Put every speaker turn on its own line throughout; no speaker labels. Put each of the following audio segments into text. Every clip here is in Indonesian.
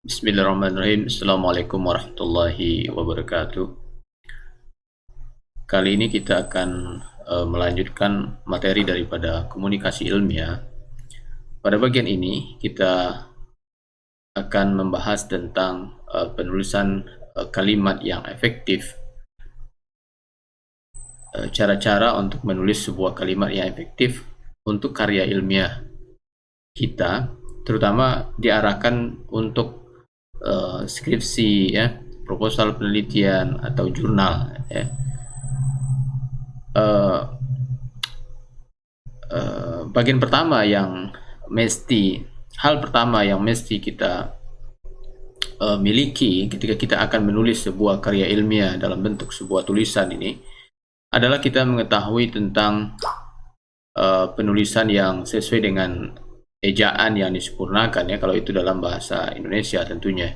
Bismillahirrahmanirrahim. Assalamualaikum warahmatullahi wabarakatuh. Kali ini kita akan melanjutkan materi daripada komunikasi ilmiah. Pada bagian ini kita akan membahas tentang penulisan kalimat yang efektif, cara-cara untuk menulis sebuah kalimat yang efektif untuk karya ilmiah kita, terutama diarahkan untuk skripsi, ya, proposal penelitian atau jurnal, ya. Bagian pertama yang hal pertama yang mesti kita miliki ketika kita akan menulis sebuah karya ilmiah dalam bentuk sebuah tulisan ini adalah kita mengetahui tentang penulisan yang sesuai dengan ejaan yang disempurnakan, ya, kalau itu dalam bahasa Indonesia tentunya.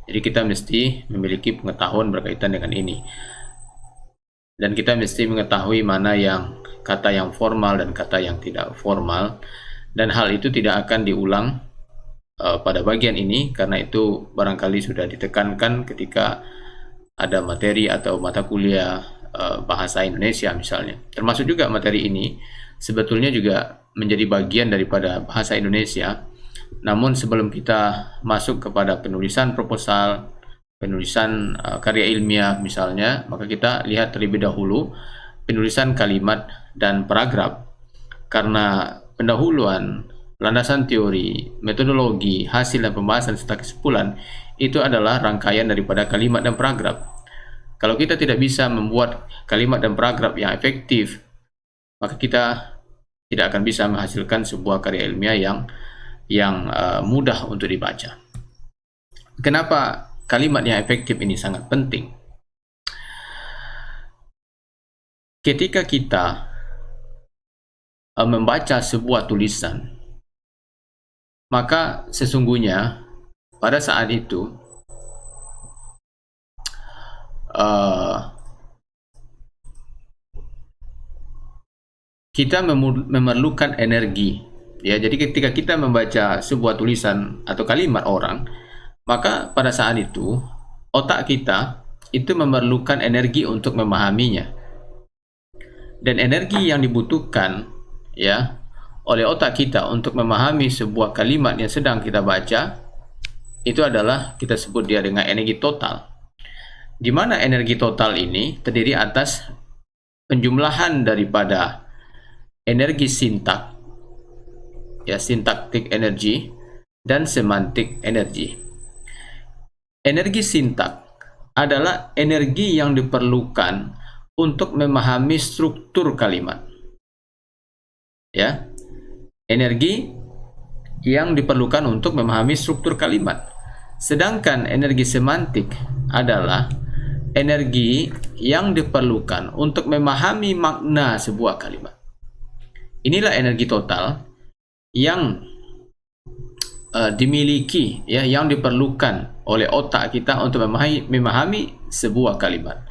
Jadi kita mesti memiliki pengetahuan berkaitan dengan ini, dan kita mesti mengetahui mana yang kata yang formal dan kata yang tidak formal, dan hal itu tidak akan diulang pada bagian ini, karena itu barangkali sudah ditekankan ketika ada materi atau mata kuliah bahasa Indonesia misalnya. Termasuk juga materi ini sebetulnya juga menjadi bagian daripada bahasa Indonesia. Namun sebelum kita masuk kepada penulisan proposal, penulisan karya ilmiah misalnya, maka kita lihat terlebih dahulu penulisan kalimat dan paragraf, karena pendahuluan, landasan teori, metodologi, hasil dan pembahasan serta kesimpulan itu adalah rangkaian daripada kalimat dan paragraf. Kalau kita tidak bisa membuat kalimat dan paragraf yang efektif, maka kita tidak akan bisa menghasilkan sebuah karya ilmiah yang mudah untuk dibaca. Kenapa kalimat yang efektif ini sangat penting? Ketika kita membaca sebuah tulisan, maka sesungguhnya pada saat itu kita memerlukan energi, ya. Jadi ketika kita membaca sebuah tulisan atau kalimat orang, maka pada saat itu otak kita itu memerlukan energi untuk memahaminya, dan energi yang dibutuhkan, ya, oleh otak kita untuk memahami sebuah kalimat yang sedang kita baca itu adalah kita sebut dia dengan energi total, di mana energi total ini terdiri atas penjumlahan daripada energi sintak, ya, syntactic energy, dan semantic energy. Energi sintak adalah energi yang diperlukan untuk memahami struktur kalimat, ya. Energi yang diperlukan untuk memahami struktur kalimat. Sedangkan energi semantik adalah energi yang diperlukan untuk memahami makna sebuah kalimat. Inilah energi total yang dimiliki, ya, yang diperlukan oleh otak kita untuk memahami sebuah kalimat.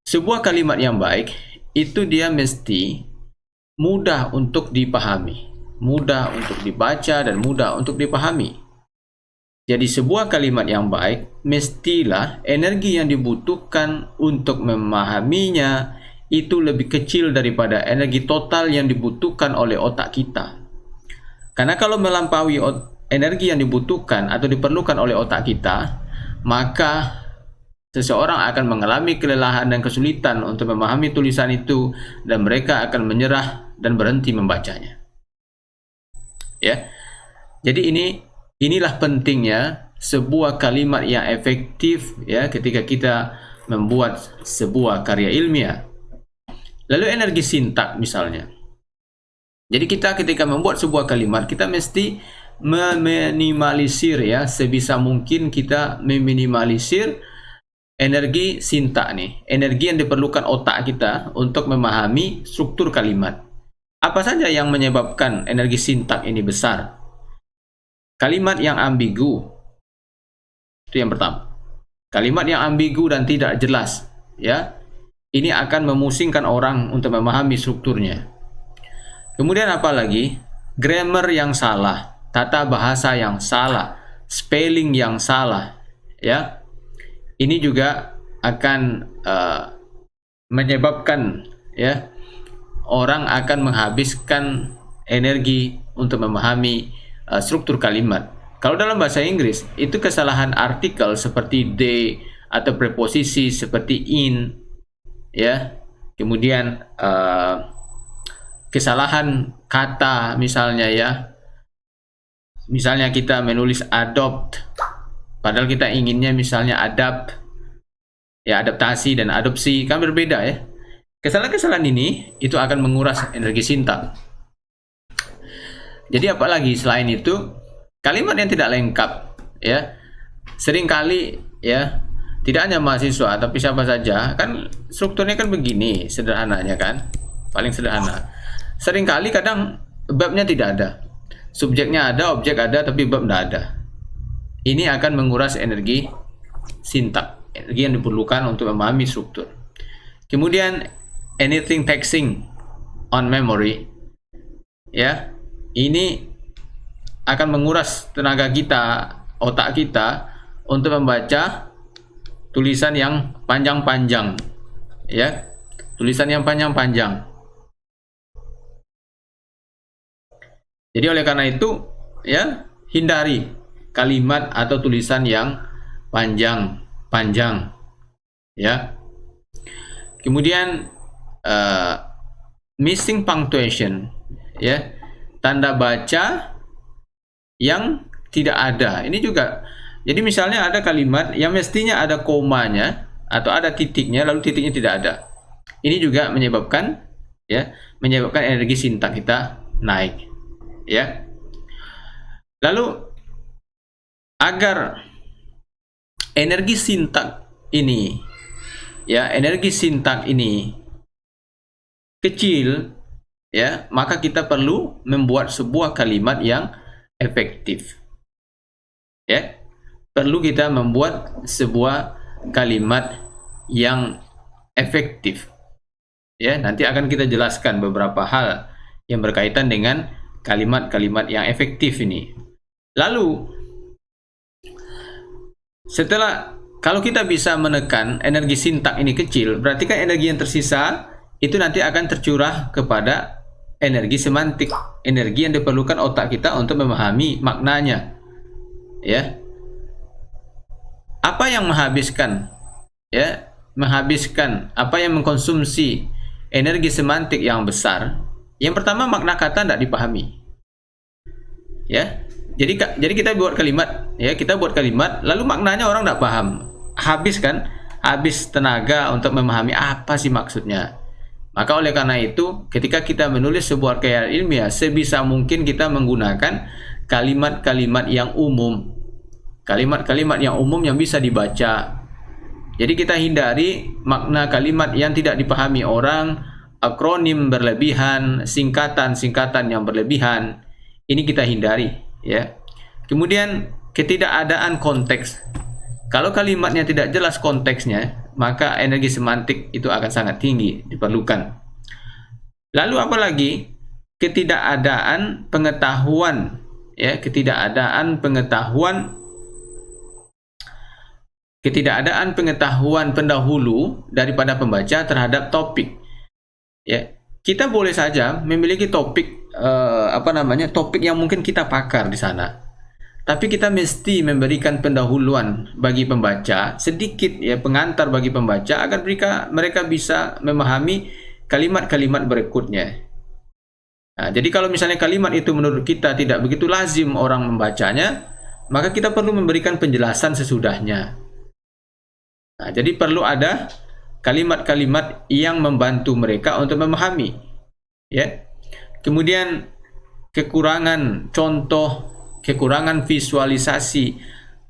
Sebuah kalimat yang baik itu dia mesti mudah untuk dipahami, mudah untuk dibaca, dan mudah untuk dipahami. Jadi sebuah kalimat yang baik mestilah energi yang dibutuhkan untuk memahaminya itu lebih kecil daripada energi total yang dibutuhkan oleh otak kita. Karena kalau melampaui energi yang dibutuhkan atau diperlukan oleh otak kita, maka seseorang akan mengalami kelelahan dan kesulitan untuk memahami tulisan itu, dan mereka akan menyerah dan berhenti membacanya, ya. Jadi inilah pentingnya sebuah kalimat yang efektif, ya, ketika kita membuat sebuah karya ilmiah. Lalu energi sintak misalnya. Jadi kita ketika membuat sebuah kalimat, kita mesti meminimalisir, ya, sebisa mungkin kita meminimalisir energi sintak nih, energi yang diperlukan otak kita untuk memahami struktur kalimat. Apa saja yang menyebabkan energi sintak ini besar? Kalimat yang ambigu, itu yang pertama. Kalimat yang ambigu dan tidak jelas, ya, ini akan memusingkan orang untuk memahami strukturnya. Kemudian apa lagi? Grammar yang salah, tata bahasa yang salah, spelling yang salah, ya, ini juga akan menyebabkan, ya, orang akan menghabiskan energi untuk memahami struktur kalimat. Kalau dalam bahasa Inggris itu kesalahan artikel seperti they atau preposisi seperti in, ya, kemudian kesalahan kata misalnya, ya, misalnya kita menulis adopt padahal kita inginnya misalnya adapt, ya, adaptasi dan adopsi kan berbeda, ya. Kesalahan-kesalahan ini itu akan menguras energi sintaks. Jadi apalagi selain itu, kalimat yang tidak lengkap, ya, seringkali, ya, tidak hanya mahasiswa tapi siapa saja, kan strukturnya kan begini sederhananya, kan, paling sederhana. Seringkali kadang babnya tidak ada, subjeknya ada, objek ada, tapi bab tidak ada. Ini akan menguras energi sintaks, energi yang diperlukan untuk memahami struktur. Kemudian anything taxing on memory, ya, ini akan menguras tenaga kita, otak kita untuk membaca tulisan yang panjang-panjang, ya, tulisan yang panjang-panjang. Jadi oleh karena itu, ya, hindari kalimat atau tulisan yang panjang-panjang, ya. Kemudian missing punctuation, ya, tanda baca yang tidak ada. Ini juga, jadi misalnya ada kalimat yang mestinya ada komanya atau ada titiknya lalu titiknya tidak ada. Ini juga menyebabkan, ya, menyebabkan energi sintaks kita naik, ya. Lalu agar energi sintaks ini, ya, energi sintaks ini kecil, ya, maka kita perlu membuat sebuah kalimat yang efektif, ya. Perlu kita membuat sebuah kalimat yang efektif, ya. Nanti akan kita jelaskan beberapa hal yang berkaitan dengan kalimat-kalimat yang efektif ini. Lalu setelah, kalau kita bisa menekan energi sintaks ini kecil, berarti kan energi yang tersisa itu nanti akan tercurah kepada energi semantik, energi yang diperlukan otak kita untuk memahami maknanya, ya. Apa yang menghabiskan, ya, menghabiskan, apa yang mengkonsumsi energi semantik yang besar? Yang pertama, makna kata tidak dipahami, ya. Jadi kita buat kalimat, ya, kita buat kalimat lalu maknanya orang tidak paham, habis kan, habis tenaga untuk memahami apa sih maksudnya. Maka oleh karena itu, ketika kita menulis sebuah karya ilmiah, sebisa mungkin kita menggunakan kalimat-kalimat yang umum, kalimat-kalimat yang umum yang bisa dibaca. Jadi kita hindari makna kalimat yang tidak dipahami orang, akronim berlebihan, singkatan-singkatan yang berlebihan. Ini kita hindari, ya. Kemudian ketidakadaan konteks. Kalau kalimatnya tidak jelas konteksnya, maka energi semantik itu akan sangat tinggi diperlukan. Lalu apalagi ketidakadaan pengetahuan, ya, ketidakadaan pengetahuan pendahulu daripada pembaca terhadap topik, ya. Kita boleh saja memiliki topik topik yang mungkin kita pakar di sana, tapi kita mesti memberikan pendahuluan bagi pembaca sedikit, ya, pengantar bagi pembaca agar mereka bisa memahami kalimat-kalimat berikutnya. Nah, jadi kalau misalnya kalimat itu menurut kita tidak begitu lazim orang membacanya, maka kita perlu memberikan penjelasan sesudahnya. Nah, jadi perlu ada kalimat-kalimat yang membantu mereka untuk memahami, ya. Kemudian kekurangan contoh, kekurangan visualisasi.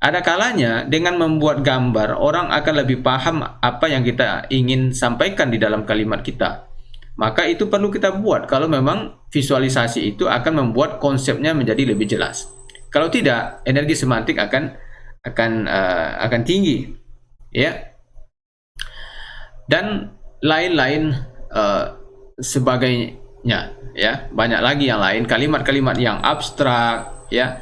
Ada kalanya dengan membuat gambar, orang akan lebih paham apa yang kita ingin sampaikan di dalam kalimat kita. Maka itu perlu kita buat kalau memang visualisasi itu akan membuat konsepnya menjadi lebih jelas. Kalau tidak, energi semantik akan tinggi, ya. Dan lain-lain sebagainya, ya. Banyak lagi yang lain, kalimat-kalimat yang abstrak, ya.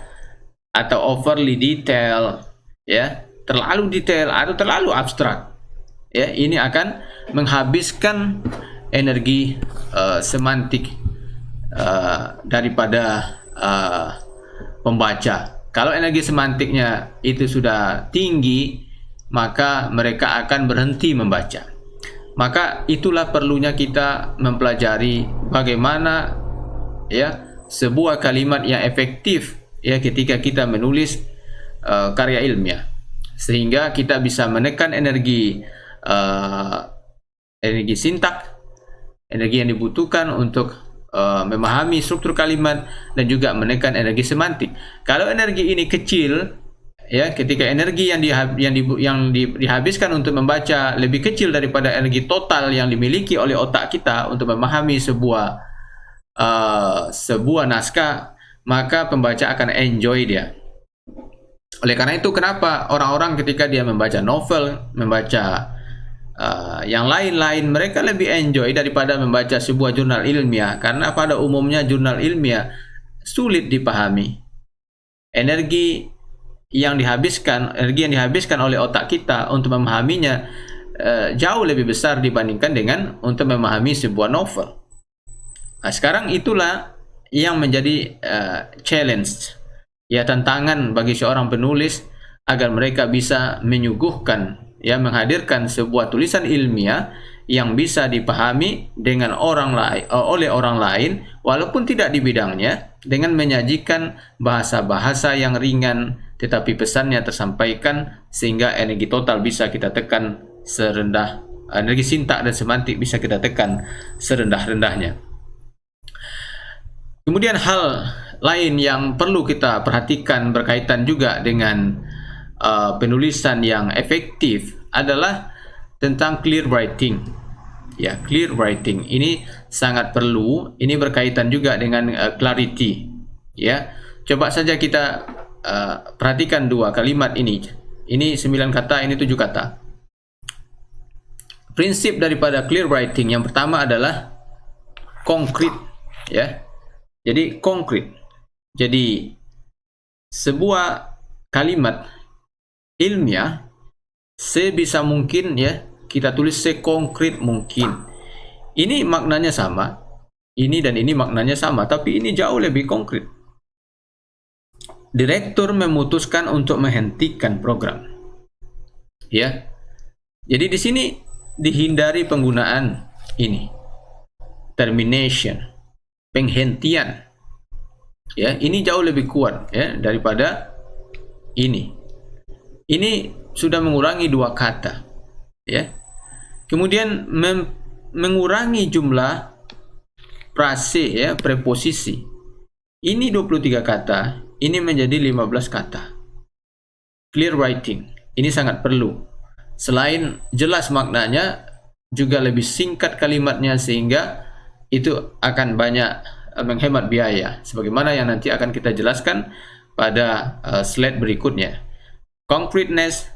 atau overly detail, ya, terlalu detail atau terlalu abstrak, ya, ini akan menghabiskan energi semantik daripada pembaca. Kalau energi semantiknya itu sudah tinggi, maka mereka akan berhenti membaca. Maka itulah perlunya kita mempelajari bagaimana, ya, sebuah kalimat yang efektif, ya, ketika kita menulis karya ilmiah, sehingga kita bisa menekan energi sintak, energi yang dibutuhkan untuk memahami struktur kalimat, dan juga menekan energi semantik. Kalau energi ini kecil, ya, ketika energi yang dihabiskan untuk membaca lebih kecil daripada energi total yang dimiliki oleh otak kita untuk memahami sebuah naskah, maka pembaca akan enjoy dia. Oleh karena itu, kenapa orang-orang ketika dia membaca novel, membaca yang lain-lain, mereka lebih enjoy daripada membaca sebuah jurnal ilmiah, karena pada umumnya jurnal ilmiah sulit dipahami. Energi yang dihabiskan oleh otak kita untuk memahaminya jauh lebih besar dibandingkan dengan untuk memahami sebuah novel. Nah, sekarang itulah yang menjadi challenge, ya, tantangan bagi seorang penulis agar mereka bisa menyuguhkan, ya, menghadirkan sebuah tulisan ilmiah yang bisa dipahami oleh orang lain walaupun tidak di bidangnya, dengan menyajikan bahasa-bahasa yang ringan tetapi pesannya tersampaikan, sehingga energi total bisa kita tekan serendah, energi sintak dan semantik bisa kita tekan serendah-rendahnya. Kemudian hal lain yang perlu kita perhatikan berkaitan juga dengan penulisan yang efektif adalah tentang clear writing. Ya, clear writing ini sangat perlu. Ini berkaitan juga dengan clarity. Ya, coba saja kita perhatikan dua kalimat ini. Ini 9 kata, ini 7 kata. Prinsip daripada clear writing yang pertama adalah konkret. Ya, jadi konkret. Jadi sebuah kalimat ilmiah sebisa mungkin, ya, kita tulis sekonkret mungkin. Ini maknanya sama, ini dan ini maknanya sama, tapi ini jauh lebih konkret. Direktur memutuskan untuk menghentikan program, ya. Jadi di sini dihindari penggunaan ini, termination, penghentian, ya. Ini jauh lebih kuat, ya, daripada ini. Ini sudah mengurangi 2 kata, ya. Kemudian mengurangi jumlah frase, ya, preposisi. Ini 23 kata, ini menjadi 15 kata. Clear writing ini sangat perlu. Selain jelas maknanya, juga lebih singkat kalimatnya, sehingga itu akan banyak menghemat biaya, sebagaimana yang nanti akan kita jelaskan pada slide berikutnya. Concreteness,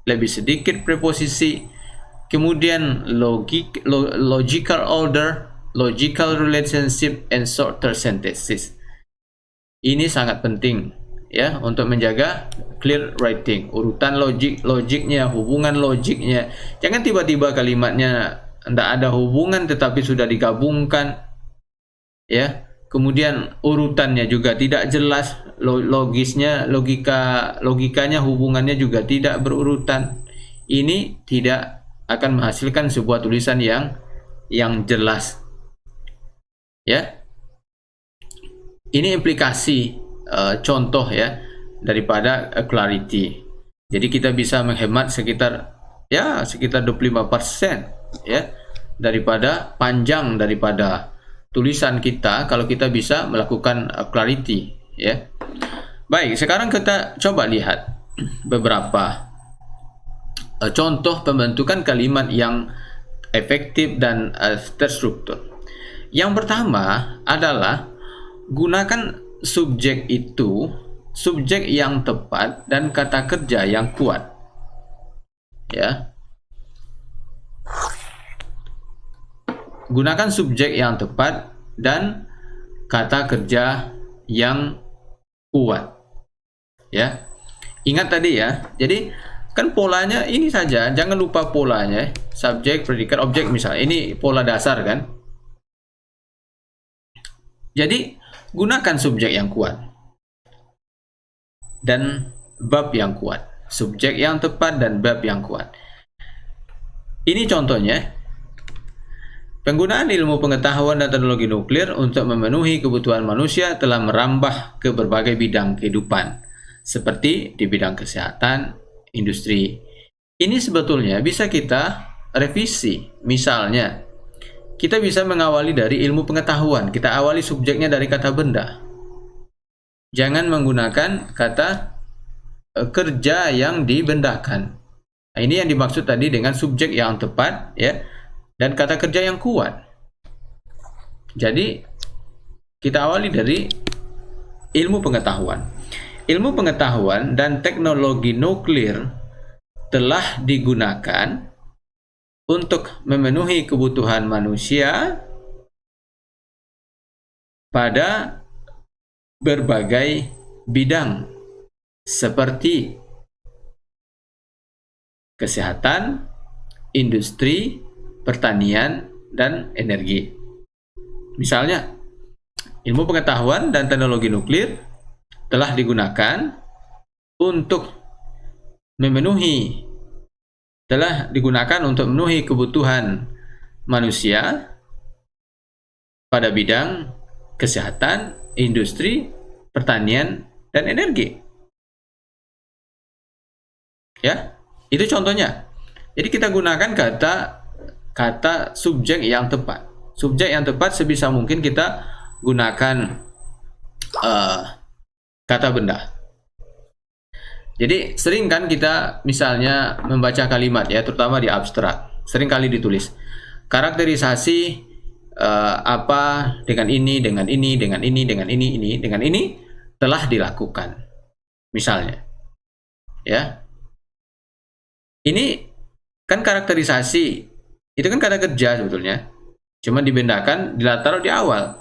lebih sedikit preposisi, kemudian logical order, logical relationship, and shorter sentences. Ini sangat penting, ya, untuk menjaga clear writing. Urutan logiknya, hubungan logiknya. Jangan tiba-tiba kalimatnya tidak ada hubungan tetapi sudah digabungkan, ya. Kemudian urutannya juga tidak jelas, logikanya, hubungannya juga tidak berurutan. Ini tidak akan menghasilkan sebuah tulisan yang jelas, ya. Ini implikasi contoh, ya, daripada clarity. Jadi kita bisa menghemat sekitar 25%, ya, daripada panjang daripada tulisan kita kalau kita bisa melakukan clarity, ya. Baik, sekarang kita coba lihat beberapa contoh pembentukan kalimat yang efektif dan terstruktur. Yang pertama adalah gunakan subjek yang tepat dan kata kerja yang kuat, ya. Gunakan subjek yang tepat dan kata kerja yang kuat. Ya. Ingat tadi ya. Jadi kan polanya ini saja, jangan lupa polanya. Subjek, predikat, objek misalnya. Ini pola dasar kan. Jadi gunakan subjek yang kuat dan bab yang kuat. Subjek yang tepat dan bab yang kuat. Ini contohnya. Penggunaan ilmu pengetahuan dan teknologi nuklir untuk memenuhi kebutuhan manusia telah merambah ke berbagai bidang kehidupan, seperti di bidang kesehatan, industri. Ini sebetulnya bisa kita revisi. Misalnya, kita bisa mengawali dari ilmu pengetahuan. Kita awali subjeknya dari kata benda. Jangan menggunakan kata kerja yang dibendakan. Nah, ini yang dimaksud tadi dengan subjek yang tepat, ya, dan kata kerja yang kuat. Jadi kita awali dari ilmu pengetahuan. Ilmu pengetahuan dan teknologi nuklir telah digunakan untuk memenuhi kebutuhan manusia pada berbagai bidang seperti kesehatan, industri, pertanian, dan energi. Misalnya, ilmu pengetahuan dan teknologi nuklir telah digunakan untuk memenuhi kebutuhan manusia pada bidang kesehatan, industri, pertanian, dan energi. Ya, itu contohnya. Jadi kita gunakan kata subjek yang tepat. Subjek yang tepat sebisa mungkin kita gunakan kata benda. Jadi sering kan kita misalnya membaca kalimat ya, terutama di abstrak, sering kali ditulis karakterisasi apa dengan ini, dengan ini, dengan ini, dengan ini, dengan ini telah dilakukan. Misalnya, ya, ini kan karakterisasi, itu kan kata kerja sebetulnya, cuma dibedakan, ditaruh di awal.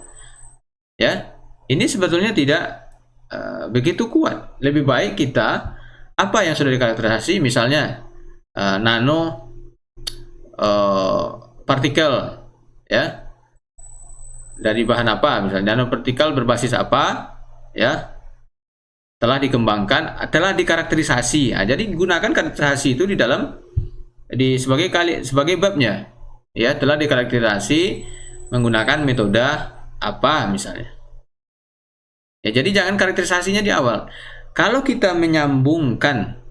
Ya, ini sebetulnya tidak begitu kuat. Lebih baik kita apa yang sudah dikarakterisasi, misalnya nano partikel, ya, dari bahan apa, misalnya nanopartikel berbasis apa, ya, telah dikembangkan, telah dikarakterisasi. Nah, jadi gunakan karakterisasi itu sebagai babnya, ya, telah dikarakterisasi menggunakan metode apa misalnya. Ya, jadi jangan karakterisasinya di awal. Kalau kita menyambungkan,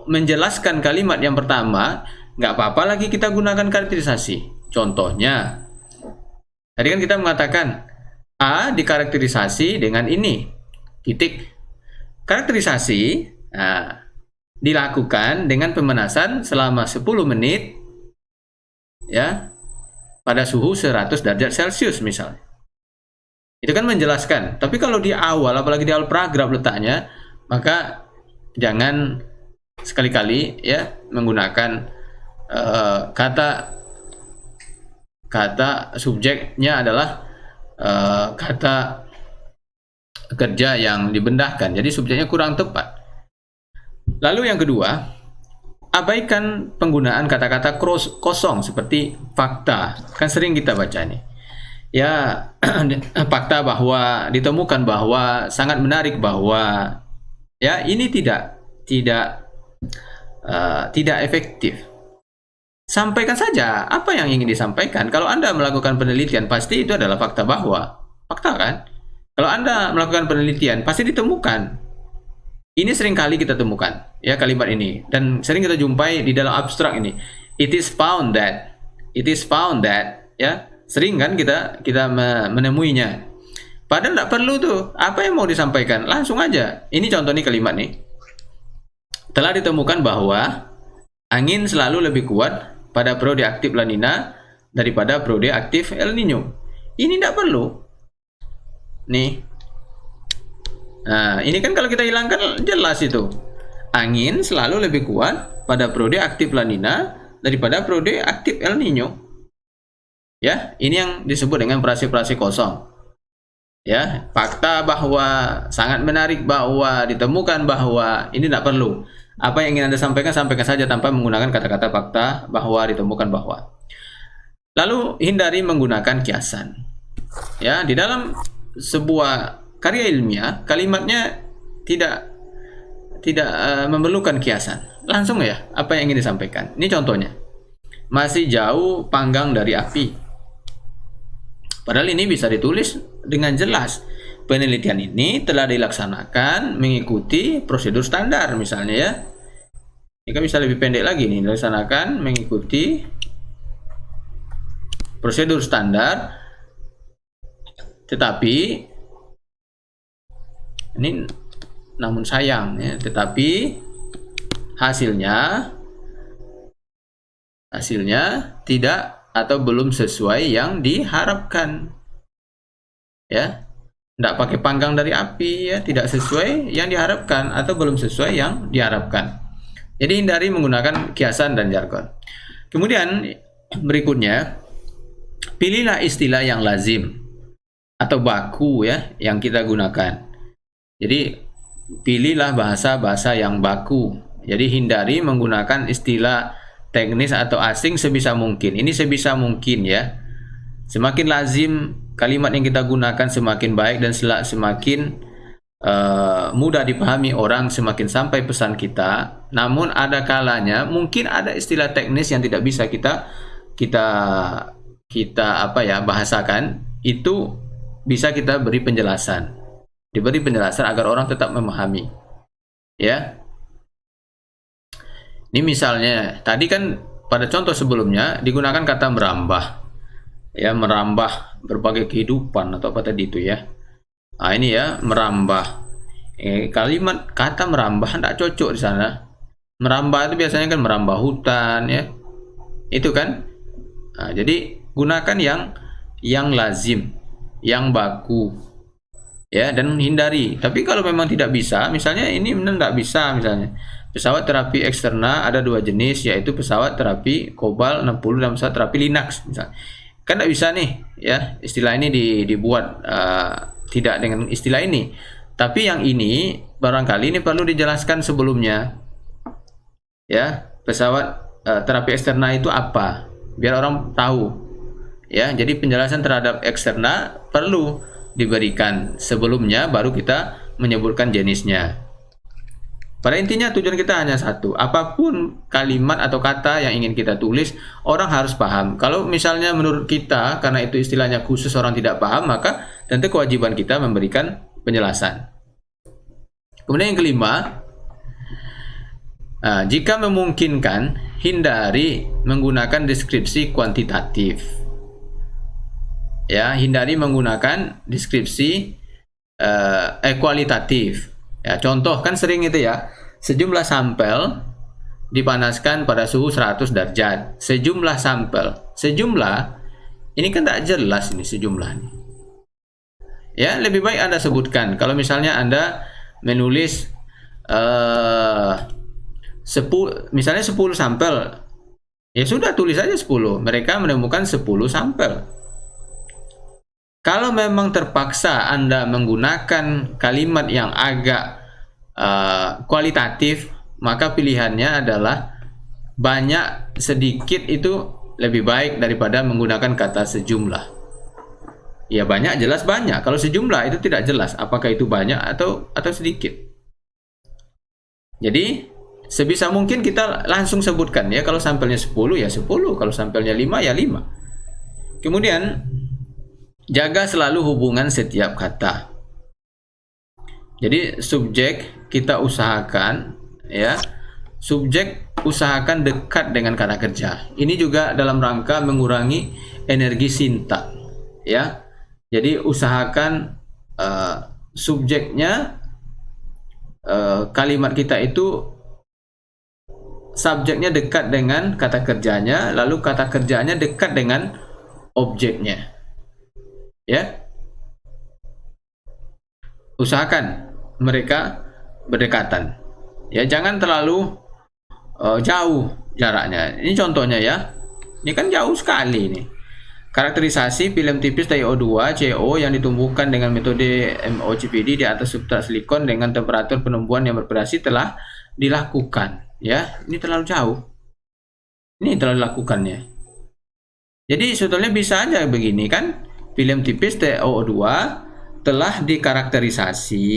menjelaskan kalimat yang pertama, nggak apa-apa lagi kita gunakan karakterisasi. Contohnya, tadi kan kita mengatakan A dikarakterisasi dengan ini, titik. Karakterisasi dilakukan dengan pemanasan selama 10 menit, ya, pada suhu 100 derajat Celcius misalnya. Itu kan menjelaskan. Tapi kalau di awal, apalagi di awal paragraf letaknya, maka jangan sekali-kali ya menggunakan kata subjeknya adalah kata kerja yang dibendahkan. Jadi subjeknya kurang tepat. Lalu yang kedua, abaikan penggunaan kata-kata kosong seperti fakta. Kan sering kita baca nih. Ya, fakta bahwa ditemukan bahwa sangat menarik bahwa, ya, ini tidak efektif. Sampaikan saja apa yang ingin disampaikan. Kalau Anda melakukan penelitian, pasti itu adalah fakta bahwa. Fakta kan? Kalau Anda melakukan penelitian, pasti ditemukan. Ini sering kali kita temukan, ya, kalimat ini. Dan sering kita jumpai di dalam abstrak ini. It is found that, ya. Sering kan kita menemuinya. Padahal tidak perlu tuh. Apa yang mau disampaikan? Langsung aja. Ini contoh nih kalimat nih. Telah ditemukan bahwa angin selalu lebih kuat pada periode aktif La Nina daripada periode aktif El Nino. Ini tidak perlu. Nih. Nah, ini kan kalau kita hilangkan jelas itu. Angin selalu lebih kuat pada periode aktif La Nina daripada periode aktif El Nino. Ya, ini yang disebut dengan frase-frase kosong. Ya, fakta bahwa sangat menarik bahwa ditemukan bahwa ini tidak perlu. Apa yang ingin Anda sampaikan, sampaikan saja tanpa menggunakan kata-kata fakta bahwa ditemukan bahwa. Lalu hindari menggunakan kiasan. Ya, di dalam sebuah karya ilmiah, kalimatnya tidak memerlukan kiasan. Langsung ya, apa yang ingin disampaikan. Ini contohnya. Masih jauh panggang dari api. Padahal ini bisa ditulis dengan jelas. Penelitian ini telah dilaksanakan mengikuti prosedur standar misalnya ya. Ini kan bisa lebih pendek lagi nih, dilaksanakan mengikuti prosedur standar. Tetapi ini namun sayang ya, tetapi hasilnya tidak atau belum sesuai yang diharapkan. Ya, tidak pakai panggang dari api ya, tidak sesuai yang diharapkan atau belum sesuai yang diharapkan. Jadi hindari menggunakan kiasan dan jargon. Kemudian berikutnya, pilihlah istilah yang lazim atau baku ya yang kita gunakan. Jadi pilihlah bahasa-bahasa yang baku. Jadi hindari menggunakan istilah teknis atau asing sebisa mungkin. Ini sebisa mungkin ya. Semakin lazim kalimat yang kita gunakan semakin baik dan semakin mudah dipahami orang, semakin sampai pesan kita. Namun ada kalanya mungkin ada istilah teknis yang tidak bisa kita bahasakan. Itu bisa kita beri penjelasan. Diberi penjelasan agar orang tetap memahami. Ya. Ini misalnya, tadi kan pada contoh sebelumnya digunakan kata merambah. Ya, merambah berbagai kehidupan atau apa tadi itu ya. Nah, ini ya, merambah. Kalimat kata merambah tidak cocok di sana. Merambah itu biasanya kan merambah hutan ya. Itu kan. Nah, jadi gunakan yang lazim, yang baku. Ya, dan hindari. Tapi kalau memang tidak bisa, misalnya ini benar tidak bisa misalnya. Pesawat terapi eksterna ada dua jenis, yaitu pesawat terapi COBAL 60 dan pesawat terapi Linux misalnya. Kan tidak bisa nih ya, istilah ini dibuat tidak dengan istilah ini. Tapi yang ini barangkali ini perlu dijelaskan sebelumnya. Ya, pesawat terapi eksterna itu apa? Biar orang tahu. Ya, jadi penjelasan terhadap eksterna perlu diberikan sebelumnya baru kita menyebutkan jenisnya. Pada intinya tujuan kita hanya satu. Apapun kalimat atau kata yang ingin kita tulis, orang harus paham. Kalau misalnya menurut kita, karena itu istilahnya khusus orang tidak paham, maka tentu kewajiban kita memberikan penjelasan. Kemudian yang kelima, jika memungkinkan, hindari menggunakan deskripsi kuantitatif. Ya, hindari menggunakan deskripsi kualitatif. Ya, contoh kan sering itu ya, sejumlah sampel dipanaskan pada suhu 100 derajat. Sejumlah sampel. Sejumlah, ini kan tak jelas ini sejumlah ini. Ya, lebih baik Anda sebutkan. Kalau misalnya Anda menulis misalnya 10 sampel, ya sudah tulis aja 10. Mereka menemukan 10 sampel. Kalau memang terpaksa Anda menggunakan kalimat yang agak kualitatif, maka pilihannya adalah banyak sedikit itu lebih baik daripada menggunakan kata sejumlah. Ya banyak jelas banyak. Kalau sejumlah itu tidak jelas apakah itu banyak atau sedikit. Jadi sebisa mungkin kita langsung sebutkan ya, kalau sampelnya 10 ya 10, kalau sampelnya 5 ya 5. Kemudian jaga selalu hubungan setiap kata. Jadi subjek kita usahakan ya, subjek usahakan dekat dengan kata kerja. Ini juga dalam rangka mengurangi energi sintak ya. Jadi usahakan subjeknya kalimat kita itu subjeknya dekat dengan kata kerjanya, lalu kata kerjanya dekat dengan objeknya. Ya, usahakan mereka berdekatan. Ya, jangan terlalu jauh jaraknya. Ini contohnya ya. Ini kan jauh sekali ini. Karakterisasi film tipis TiO2 CO yang ditumbuhkan dengan metode MOCVD di atas substrat silikon dengan temperatur penumbuhan yang bervariasi telah dilakukan. Ya, ini terlalu jauh. Ini telah dilakukannya. Jadi sebetulnya bisa aja begini kan, film tipis TiO2 telah dikarakterisasi,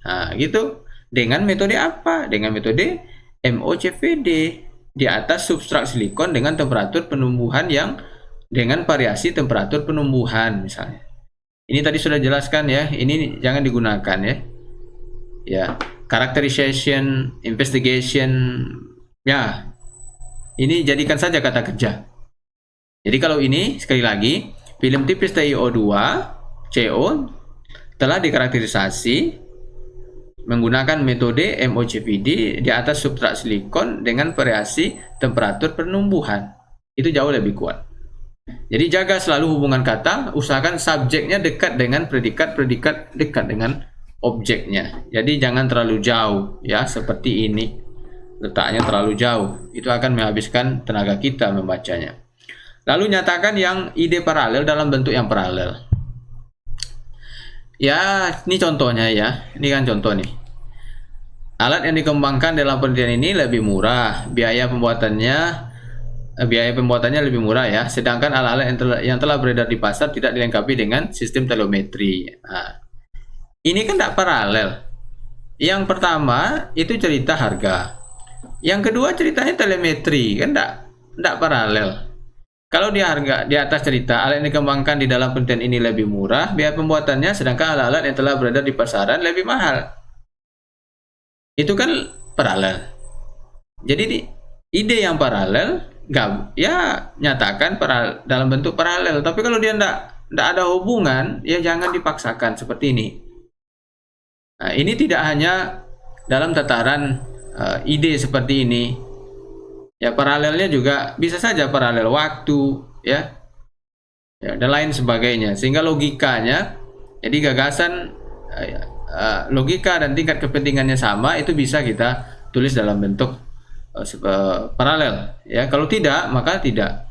nah gitu, dengan metode apa? Dengan metode MOCVD di atas substrat silikon dengan temperatur penumbuhan yang dengan variasi temperatur penumbuhan misalnya. Ini tadi sudah jelaskan ya, ini jangan digunakan ya. Ya, characterization, investigation, ya. Ini jadikan saja kata kerja. Jadi kalau ini sekali lagi, film tipis TiO2 CO telah dikarakterisasi menggunakan metode MOCVD di atas substrat silikon dengan variasi temperatur penumbuhan. Itu jauh lebih kuat. Jadi jaga selalu hubungan kata, usahakan subjeknya dekat dengan predikat, predikat dekat dengan objeknya. Jadi jangan terlalu jauh ya, seperti ini. Letaknya terlalu jauh, itu akan menghabiskan tenaga kita membacanya. Lalu nyatakan yang ide paralel dalam bentuk yang paralel. Ya, ini contohnya ya. Ini kan contoh nih. Alat yang dikembangkan dalam penelitian ini lebih murah, biaya pembuatannya lebih murah ya, sedangkan alat-alat yang telah beredar di pasar tidak dilengkapi dengan sistem telemetri. Nah, ini kan tidak paralel. Yang pertama itu cerita harga, yang kedua ceritanya telemetri, kan tidak paralel. Kalau di harga di atas cerita alat yang dikembangkan di dalam penelitian ini lebih murah, biaya pembuatannya, sedangkan alat-alat yang telah beredar di pasaran lebih mahal. Itu kan paralel. Jadi ide yang paralel ya nyatakan dalam bentuk paralel, tapi kalau dia tidak ada hubungan ya jangan dipaksakan seperti ini. Nah, ini tidak hanya dalam tataran ide seperti ini ya, paralelnya juga bisa saja paralel waktu ya dan lain sebagainya, sehingga logikanya, jadi gagasan logika dan tingkat kepentingannya sama, itu bisa kita tulis dalam bentuk paralel ya. Kalau tidak maka tidak.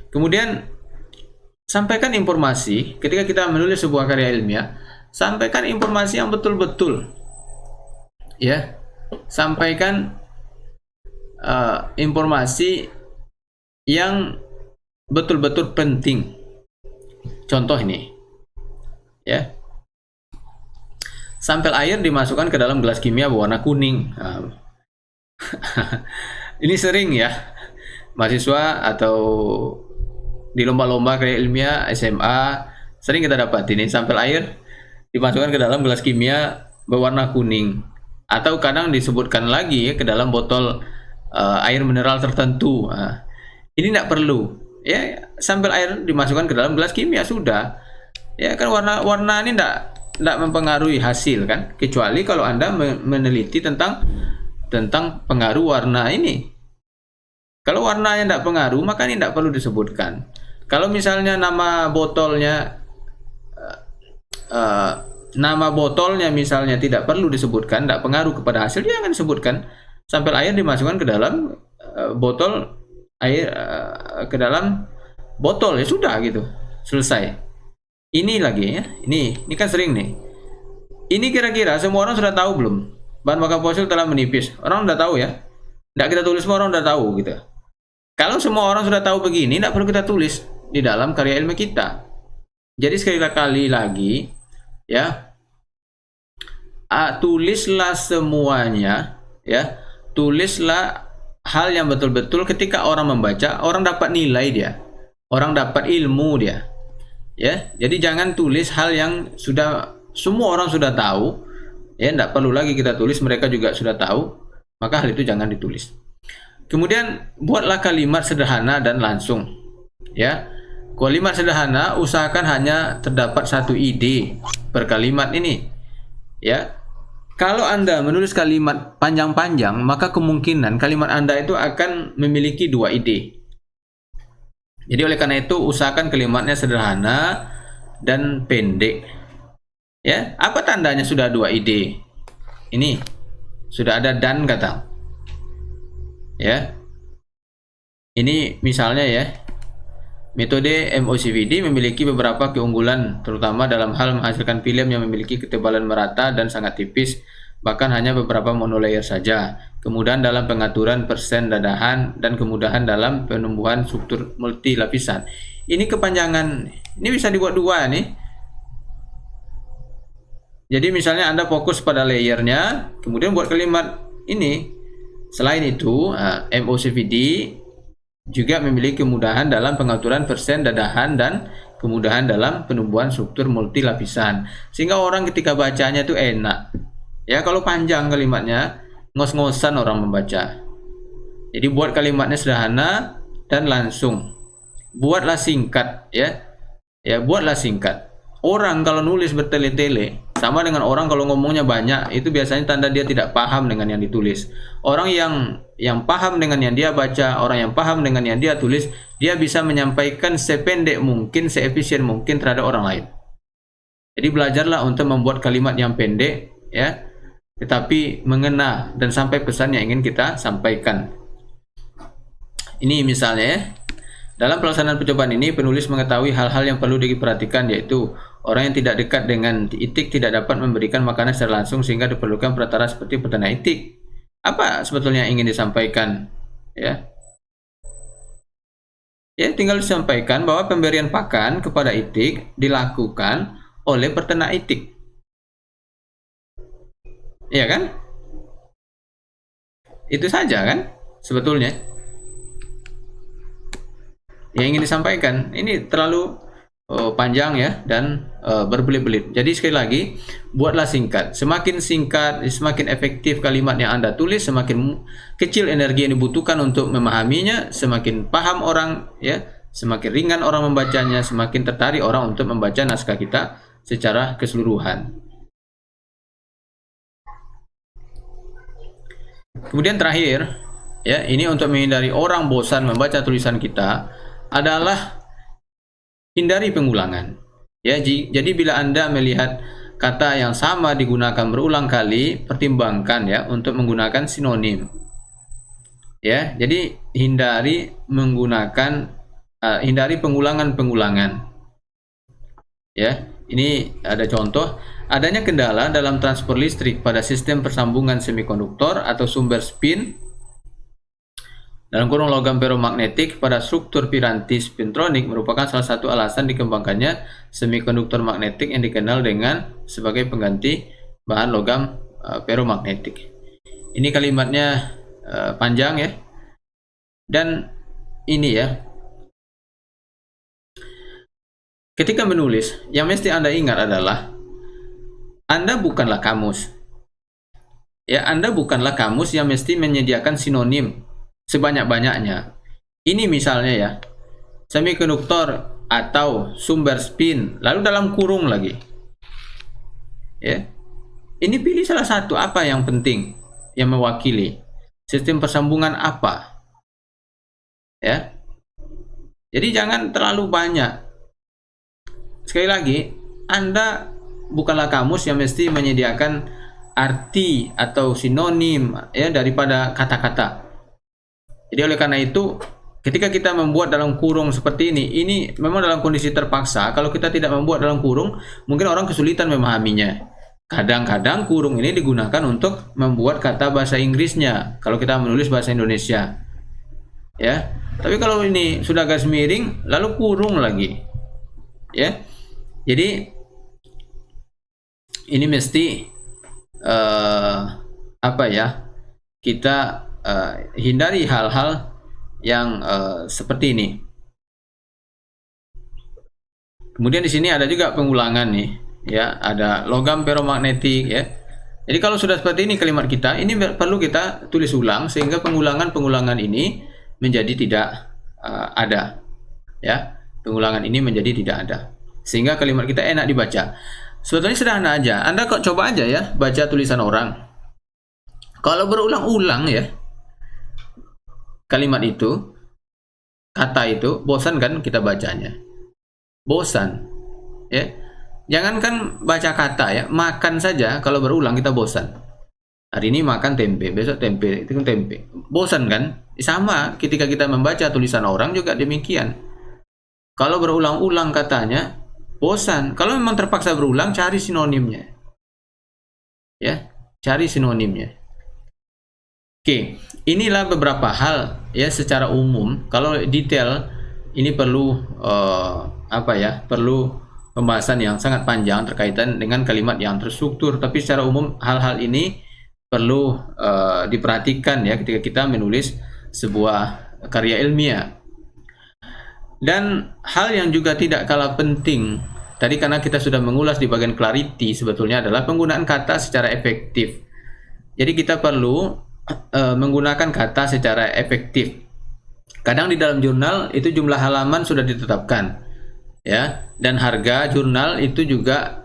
Kemudian sampaikan informasi ketika kita menulis sebuah karya ilmiah, sampaikan informasi yang betul-betul ya, sampaikan informasi yang betul-betul penting. Contoh ini ya, sampel air dimasukkan ke dalam gelas kimia berwarna kuning. Ini sering ya mahasiswa atau di lomba-lomba karya ilmiah SMA sering kita dapat ini, sampel air dimasukkan ke dalam gelas kimia berwarna kuning, atau kadang disebutkan lagi ya, ke dalam botol air mineral tertentu. Ini tidak perlu ya, sampel air dimasukkan ke dalam gelas kimia sudah ya kan, warna ini tidak mempengaruhi hasil kan, kecuali kalau Anda meneliti tentang pengaruh warna ini. Kalau warnanya tidak pengaruh, maka ini tidak perlu disebutkan. Kalau misalnya nama botolnya misalnya tidak perlu disebutkan, tidak pengaruh kepada hasil, jangan disebutkan. Sampel air dimasukkan ke dalam botol air, ke dalam botol, ya sudah gitu, selesai. Ini lagi ya, ini kan sering nih. Ini kira-kira semua orang sudah tahu belum? Bahan bakar fosil telah menipis. Orang sudah tahu ya. Tidak kita tulis, semua orang sudah tahu gitu. Kalau semua orang sudah tahu begini, tidak perlu kita tulis di dalam karya ilmiah kita. Jadi sekali lagi ya, tulislah semuanya ya. Tulislah hal yang betul-betul ketika orang membaca, orang dapat nilai dia, orang dapat ilmu dia. Ya, jadi jangan tulis hal yang sudah semua orang sudah tahu. Ya, tidak perlu lagi kita tulis, mereka juga sudah tahu, maka hal itu jangan ditulis. Kemudian buatlah kalimat sederhana dan langsung ya. Kalimat sederhana, usahakan hanya terdapat satu ide per kalimat ini ya. Kalau Anda menulis kalimat panjang-panjang, maka kemungkinan kalimat Anda itu akan memiliki dua ide. Jadi oleh karena itu usahakan kalimatnya sederhana dan pendek. Ya, apa tandanya sudah dua ide? Ini sudah ada dan kata. Ya. Ini misalnya ya. Metode MOCVD memiliki beberapa keunggulan, terutama dalam hal menghasilkan film yang memiliki ketebalan merata dan sangat tipis, bahkan hanya beberapa monolayer saja. Kemudahan dalam pengaturan persen dadahan dan kemudahan dalam penumbuhan struktur multi lapisan. Ini kepanjangan, ini bisa dibuat dua nih. Jadi misalnya Anda fokus pada layernya, kemudian buat kalimat ini. Selain itu, MOCVD juga memiliki kemudahan dalam pengaturan persen dadahan dan kemudahan dalam penumbuhan struktur multi lapisan, sehingga orang ketika bacanya itu enak. Ya, kalau panjang kalimatnya, ngos-ngosan orang membaca. Jadi buat kalimatnya sederhana dan langsung. Buatlah singkat, ya. Ya, buatlah singkat. Orang kalau nulis bertele-tele, sama dengan orang kalau ngomongnya banyak, itu biasanya tanda dia tidak paham dengan yang ditulis. Orang yang paham dengan yang dia baca, orang yang paham dengan yang dia tulis, dia bisa menyampaikan sependek mungkin, seefisien mungkin terhadap orang lain. Jadi belajarlah untuk membuat kalimat yang pendek, ya, tetapi mengena dan sampai pesan yang ingin kita sampaikan. Ini misalnya, ya. Dalam pelaksanaan percobaan ini, penulis mengetahui hal-hal yang perlu diperhatikan, yaitu orang yang tidak dekat dengan itik tidak dapat memberikan makanan secara langsung, sehingga diperlukan perantara seperti peternak itik. Apa sebetulnya yang ingin disampaikan? Ya, tinggal disampaikan bahwa pemberian pakan kepada itik dilakukan oleh peternak itik. Iya kan? Itu saja kan sebetulnya yang ingin disampaikan. Ini terlalu panjang, ya, dan berbelit-belit. Jadi sekali lagi, buatlah singkat. Semakin singkat, semakin efektif kalimat yang Anda tulis, semakin kecil energi yang dibutuhkan untuk memahaminya, semakin paham orang, ya, semakin ringan orang membacanya, semakin tertarik orang untuk membaca naskah kita secara keseluruhan. Kemudian terakhir, ya, ini untuk menghindari orang bosan membaca tulisan kita adalah hindari pengulangan. Ya, jadi bila Anda melihat kata yang sama digunakan berulang kali, pertimbangkan, ya, untuk menggunakan sinonim. Ya, jadi hindari pengulangan-pengulangan. Ya, ini ada contoh. Adanya kendala dalam transfer listrik pada sistem persambungan semikonduktor atau sumber spin dalam kurung logam ferromagnetik pada struktur piranti spintronic merupakan salah satu alasan dikembangkannya semikonduktor magnetik yang dikenal dengan sebagai pengganti bahan logam ferromagnetik. Ini kalimatnya panjang, ya. Dan ini, ya, ketika menulis, yang mesti Anda ingat adalah Anda bukanlah kamus. Ya, Anda bukanlah kamus yang mesti menyediakan sinonim sebanyak-banyaknya. Ini misalnya, ya, semikonduktor atau sumber spin, lalu dalam kurung lagi. Ya. Ini pilih salah satu, apa yang penting, yang mewakili. Sistem persambungan apa? Ya. Jadi jangan terlalu banyak. Sekali lagi, Anda bukanlah kamus yang mesti menyediakan arti atau sinonim, ya, daripada kata-kata. Jadi oleh karena itu, ketika kita membuat dalam kurung seperti ini memang dalam kondisi terpaksa. Kalau kita tidak membuat dalam kurung, mungkin orang kesulitan memahaminya. Kadang-kadang kurung ini digunakan untuk membuat kata bahasa Inggrisnya kalau kita menulis bahasa Indonesia. Ya. Tapi kalau ini sudah garis miring lalu kurung lagi. Ya. Jadi ini mesti kita hindari hal-hal yang seperti ini. Kemudian di sini ada juga pengulangan nih, ya, ada logam ferromagnetik, ya. Jadi kalau sudah seperti ini kalimat kita, ini perlu kita tulis ulang sehingga pengulangan-pengulangan ini menjadi tidak ada, ya. Pengulangan ini menjadi tidak ada sehingga kalimat kita enak dibaca. Sebetulnya sederhana aja. Anda kok coba aja, ya, baca tulisan orang. Kalau berulang-ulang, ya, kalimat itu, kata itu, bosan kan kita bacanya? Bosan, ya. Jangankan baca kata, ya, makan saja kalau berulang kita bosan. Hari ini makan tempe, besok tempe, itu tempe. Bosan kan? Sama ketika kita membaca tulisan orang juga demikian. Kalau berulang-ulang katanya bosan. Kalau memang terpaksa berulang, cari sinonimnya. Ya, cari sinonimnya. Oke, inilah beberapa hal ya secara umum. Kalau detail ini perlu perlu pembahasan yang sangat panjang terkaitan dengan kalimat yang terstruktur. Tapi secara umum hal-hal ini perlu diperhatikan ya ketika kita menulis sebuah karya ilmiah. Dan hal yang juga tidak kalah penting tadi, karena kita sudah mengulas di bagian clarity, sebetulnya adalah penggunaan kata secara efektif. Jadi kita perlu menggunakan kata secara efektif. Kadang di dalam jurnal itu jumlah halaman sudah ditetapkan, ya, dan harga jurnal itu juga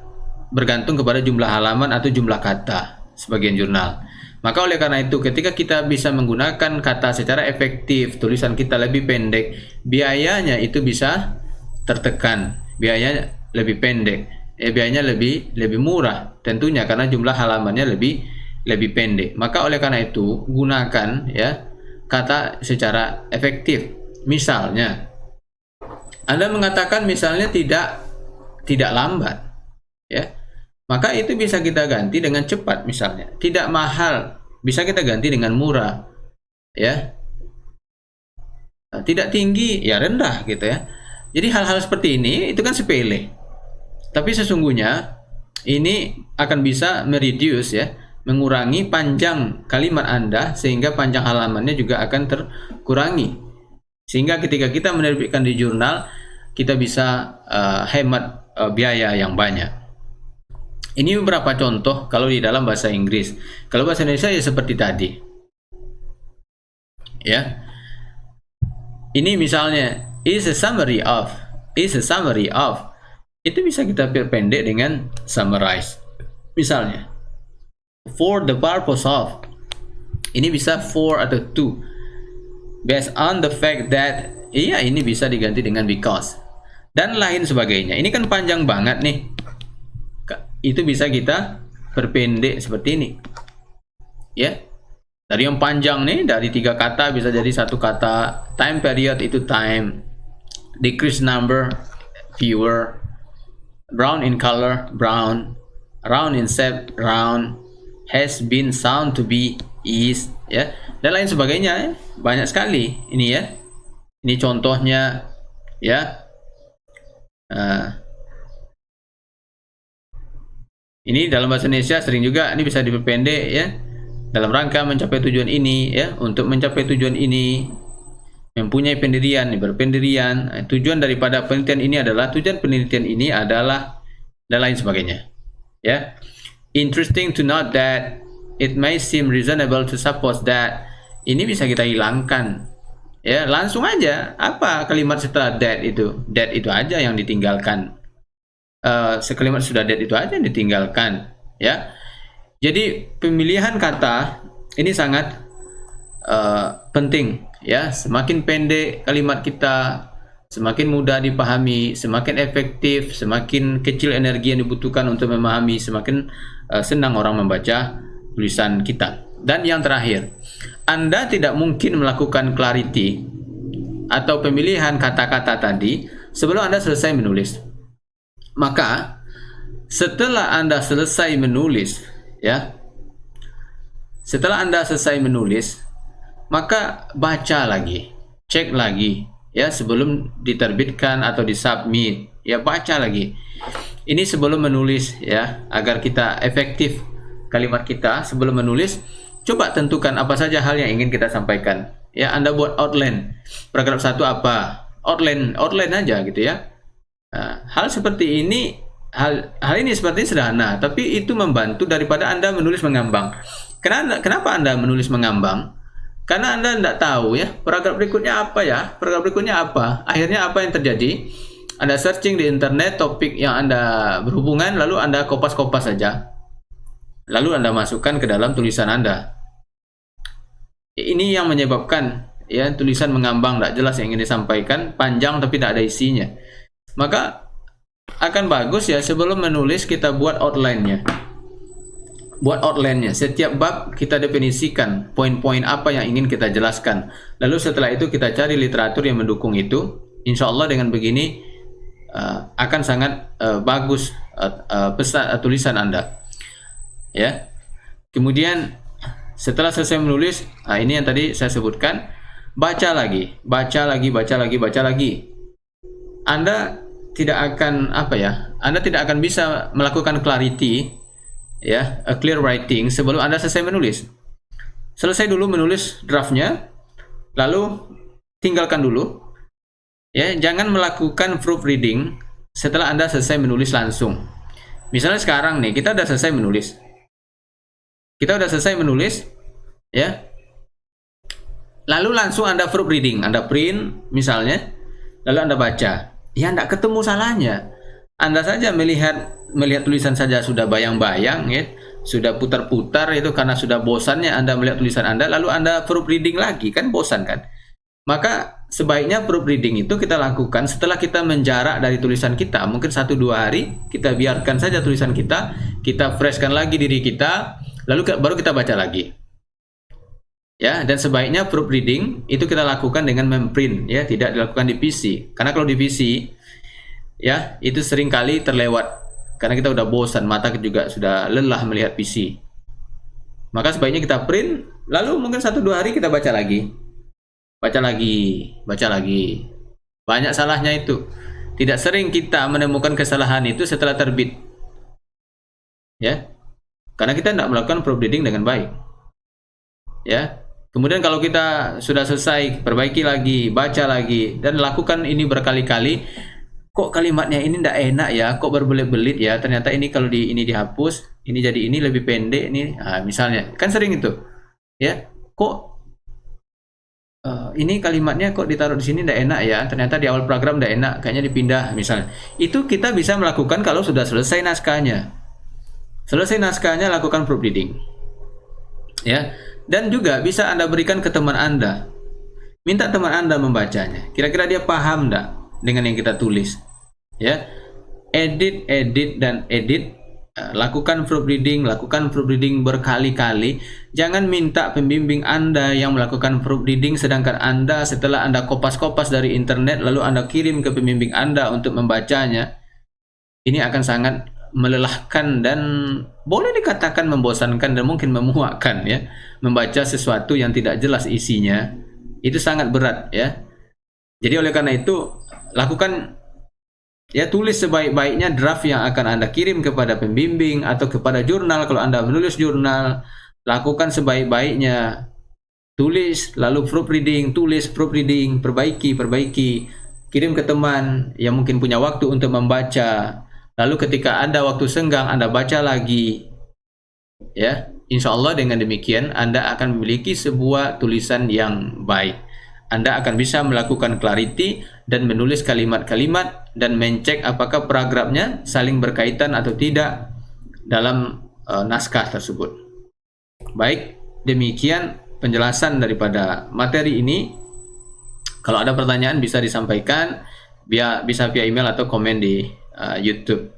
bergantung kepada jumlah halaman atau jumlah kata sebagian jurnal. Maka oleh karena itu ketika kita bisa menggunakan kata secara efektif, tulisan kita lebih pendek, biayanya itu bisa tertekan, biayanya lebih pendek, biayanya lebih murah tentunya karena jumlah halamannya lebih pendek. Maka oleh karena itu gunakan ya kata secara efektif. Misalnya Anda mengatakan misalnya tidak lambat, ya, maka itu bisa kita ganti dengan cepat. Misalnya tidak mahal, bisa kita ganti dengan murah, ya. Tidak tinggi, ya rendah, gitu ya. Jadi hal-hal seperti ini itu kan sepele, tapi sesungguhnya ini akan bisa mereduce ya, mengurangi panjang kalimat Anda sehingga panjang halamannya juga akan terkurangi. Sehingga ketika kita menerbitkan di jurnal, kita bisa hemat biaya yang banyak. Ini beberapa contoh kalau di dalam bahasa Inggris. Kalau bahasa Indonesia ya seperti tadi. Ya. Ini misalnya is a summary of. Itu bisa kita perpendek dengan summarize. Misalnya for the purpose of. Ini bisa for atau to. Based on the fact that, iya, ini bisa diganti dengan because dan lain sebagainya. Ini kan panjang banget nih. Itu bisa kita perpendek seperti ini, ya. Dari yang panjang nih, dari 3 kata bisa jadi 1 kata. Time period itu time. Decrease number, fewer. Brown in color, brown. Round in shape, round. Has been, sound to be, is, ya, dan lain sebagainya, ya. Banyak sekali ini ya. Ini contohnya, ya. Ini dalam bahasa Indonesia sering juga ini bisa diperpendek ya, dalam rangka mencapai tujuan ini ya, untuk mencapai tujuan ini mempunyai pendirian, berpendirian. Tujuan daripada penelitian ini adalah, tujuan penelitian ini adalah, dan lain sebagainya ya. Interesting to note that it may seem reasonable to suppose that. Ini bisa kita hilangkan ya, langsung aja apa kalimat setelah that itu aja yang ditinggalkan. Sekalimat sudah that itu aja yang ditinggalkan ya. Jadi pemilihan kata ini sangat penting ya. Semakin pendek kalimat kita, semakin mudah dipahami, semakin efektif, semakin kecil energi yang dibutuhkan untuk memahami, semakin senang orang membaca tulisan kita. Dan yang terakhir, Anda tidak mungkin melakukan clarity atau pemilihan kata-kata tadi sebelum Anda selesai menulis. Maka setelah Anda selesai menulis ya, maka baca lagi, cek lagi ya sebelum diterbitkan atau disubmit ya, baca lagi. Ini sebelum menulis ya, agar kita efektif kalimat kita sebelum menulis. Coba tentukan apa saja hal yang ingin kita sampaikan ya. Anda buat outline, paragraf 1 apa, outline aja gitu ya. Hal seperti ini, hal ini seperti sederhana, tapi itu membantu daripada Anda menulis mengambang. Kenapa Anda menulis mengambang? Karena Anda tidak tahu ya, paragraf berikutnya apa. Akhirnya apa yang terjadi? Anda searching di internet topik yang Anda berhubungan, lalu Anda kopas-kopas saja, lalu Anda masukkan ke dalam tulisan Anda. Ini yang menyebabkan ya tulisan mengambang, tidak jelas yang ingin disampaikan, panjang tapi tidak ada isinya. Maka akan bagus ya sebelum menulis kita buat outline-nya. Setiap bab kita definisikan poin-poin apa yang ingin kita jelaskan. Lalu setelah itu kita cari literatur yang mendukung itu Insya Allah dengan begini akan sangat bagus tulisan Anda. Ya. Kemudian setelah selesai menulis, ini yang tadi saya sebutkan, baca lagi. Anda tidak akan Anda tidak akan bisa melakukan clarity, ya, clear writing sebelum Anda selesai menulis. Selesai dulu menulis draftnya, lalu tinggalkan dulu. Ya, jangan melakukan proofreading setelah Anda selesai menulis langsung. Misalnya sekarang nih, kita udah selesai menulis. Ya. Lalu langsung Anda proofreading, Anda print misalnya, lalu Anda baca. Ya, enggak ketemu salahnya. Anda saja melihat tulisan saja sudah bayang-bayang, ya, sudah putar-putar itu karena sudah bosannya Anda melihat tulisan Anda, lalu Anda proofreading lagi, kan bosan kan? Maka sebaiknya proofreading itu kita lakukan setelah kita menjarak dari tulisan kita, mungkin 1-2 hari, kita biarkan saja tulisan kita freshkan lagi diri kita, lalu baru kita baca lagi. Ya, dan sebaiknya proofreading itu kita lakukan dengan memprint, ya, tidak dilakukan di PC. Karena kalau di PC, ya, itu sering kali terlewat karena kita udah bosan, mata juga sudah lelah melihat PC. Maka sebaiknya kita print, lalu mungkin 1-2 hari kita baca lagi. Baca lagi. Banyak salahnya itu. Tidak sering kita menemukan kesalahan itu setelah terbit. Ya. Karena kita tidak melakukan proofreading dengan baik. Ya. Kemudian kalau kita sudah selesai, perbaiki lagi, baca lagi, dan lakukan ini berkali-kali. Kok kalimatnya ini tidak enak ya, kok berbelit-belit ya, ternyata ini kalau ini dihapus, ini jadi ini lebih pendek nih, misalnya, kan sering itu, ya, kok ini kalimatnya kok ditaruh di sini tidak enak ya, ternyata di awal program tidak enak, kayaknya dipindah misalnya. Itu kita bisa melakukan kalau sudah selesai naskahnya. Lakukan proofreading. Ya, dan juga bisa Anda berikan ke teman Anda. Minta teman Anda membacanya. Kira-kira dia paham enggak dengan yang kita tulis? Ya. Edit. Lakukan proofreading berkali-kali. Jangan minta pembimbing Anda yang melakukan proofreading, sedangkan Anda setelah Anda kopas-kopas dari internet lalu Anda kirim ke pembimbing Anda untuk membacanya. Ini akan sangat melelahkan dan boleh dikatakan membosankan dan mungkin memuakkan, ya. Membaca sesuatu yang tidak jelas isinya itu sangat berat, ya. Jadi oleh karena itu lakukan, ya, tulis sebaik-baiknya draft yang akan Anda kirim kepada pembimbing atau kepada jurnal. Kalau Anda menulis jurnal, lakukan sebaik-baiknya. Tulis, lalu proofreading, perbaiki, kirim ke teman yang mungkin punya waktu untuk membaca. Lalu ketika Anda waktu senggang, Anda baca lagi. Ya, insya Allah dengan demikian Anda akan memiliki sebuah tulisan yang baik. Anda akan bisa melakukan clarity dan menulis kalimat-kalimat dan mencek apakah paragrafnya saling berkaitan atau tidak dalam naskah tersebut. Baik, demikian penjelasan daripada materi ini. Kalau ada pertanyaan bisa disampaikan, bisa via email atau komen di YouTube.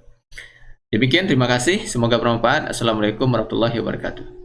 Demikian, terima kasih. Semoga bermanfaat. Assalamualaikum warahmatullahi wabarakatuh.